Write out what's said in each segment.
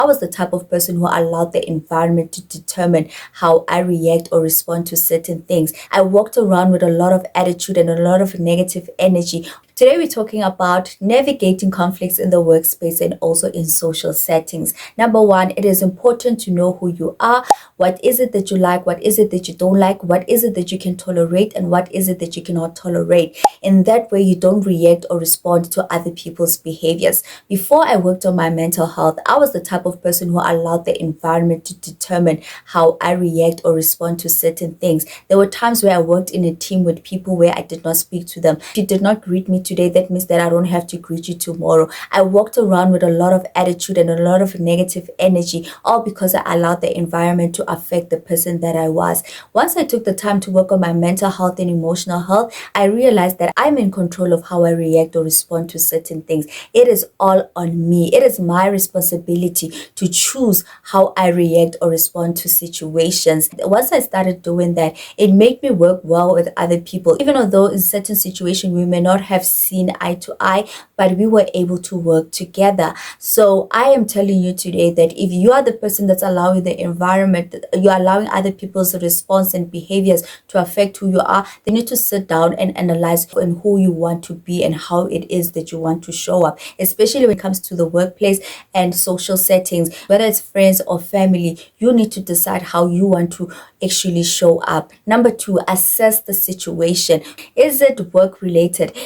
I was the type of person who allowed the environment to determine how I react or respond to certain things. I walked around with a lot of attitude and a lot of negative energy. Today we're talking about navigating conflicts in the workspace and also in social settings. Number one, it is important to know who you are. What is it that you like? What is it that you don't like? What is it that you can tolerate? And what is it that you cannot tolerate? In that way, you don't react or respond to other people's behaviors. Before I worked on my mental health, I was the type of person who allowed the environment to determine how I react or respond to certain things. There were times where I worked in a team with people where I did not speak to them. If you did not greet me today, that means that I don't have to greet you tomorrow. I walked around with a lot of attitude and a lot of negative energy, all because I allowed the environment to affect the person that I was. Once I took the time to work on my mental health and emotional health, I realized that I'm in control of how I react or respond to certain things. It is all on me. It is my responsibility to choose how I react or respond to situations. Once I started doing that, it made me work well with other people. Even although in certain situations we may not have seen eye to eye, but we were able to work together. So I am telling you today that if you are the person that's allowing the environment, you're allowing other people's response and behaviors to affect who you are, then you need to sit down and analyze who you want to be and how it is that you want to show up, especially when it comes to the workplace and social settings, whether it's friends or family. You need to decide how you want to actually show up. Number two, assess the situation. Is it work related?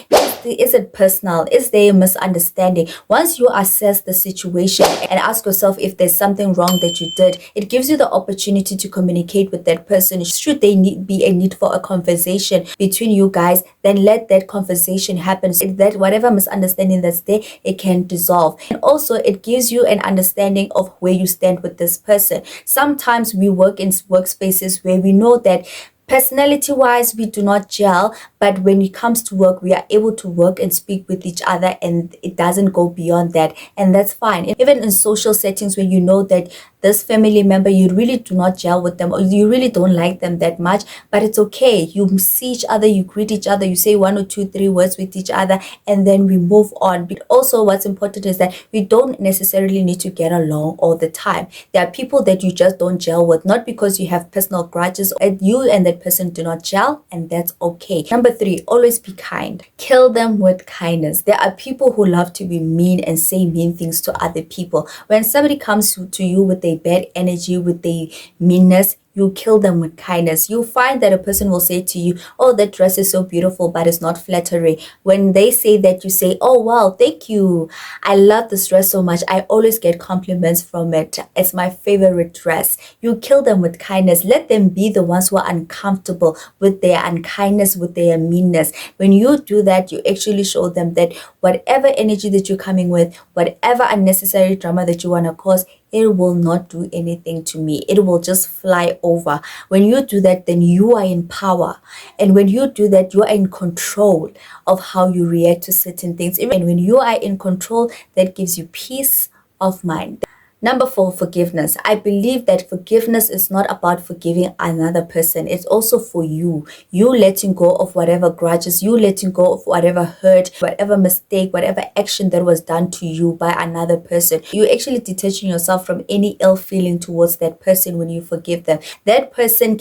Is it personal? Is there a misunderstanding? Once you assess the situation and ask yourself if there's something wrong that you did, it gives you the opportunity to communicate with that person. Should there be a need for a conversation between you guys, then let that conversation happen. So that whatever misunderstanding that's there, it can dissolve. And also it gives you an understanding of where you stand with this person. Sometimes we work in workspaces where we know that personality wise we do not gel, but when it comes to work we are able to work and speak with each other, and it doesn't go beyond that, and that's fine. Even in social settings where you know that this family member, you really do not gel with them or you really don't like them that much, but it's okay. You see each other, you greet each other, you say 1 or 2, 3 words with each other, and then we move on. But also what's important is that we don't necessarily need to get along all the time. There are people that you just don't gel with, not because you have personal grudges, and you and that person do not gel, and that's okay. Number 3, always be kind. Kill them with kindness. There are people who love to be mean and say mean things to other people. When somebody comes to you with a bad energy, with the meanness, you kill them with kindness. You find that a person will say to you, oh, that dress is so beautiful, but it's not flattering. When they say that, you say, oh, wow, thank you. I love this dress so much. I always get compliments from it. It's my favorite dress. You kill them with kindness. Let them be the ones who are uncomfortable with their unkindness, with their meanness. When you do that, you actually show them that whatever energy that you're coming with, whatever unnecessary drama that you want to cause, it will not do anything to me. It will just fly over. When you do that, then you are in power. And when you do that, you are in control of how you react to certain things. Even when you are in control, that gives you peace of mind. Number 4, forgiveness. I believe that forgiveness is not about forgiving another person. It's also for you. You letting go of whatever grudges, you letting go of whatever hurt, whatever mistake, whatever action that was done to you by another person. You actually detaching yourself from any ill feeling towards that person when you forgive them. That person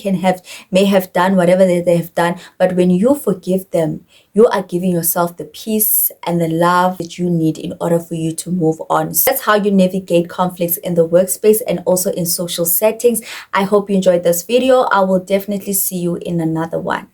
may have done whatever they have done, but when you forgive them, you are giving yourself the peace and the love that you need in order for you to move on. So that's how you navigate conflicts in the workspace and also in social settings. I hope you enjoyed this video. I will definitely see you in another one.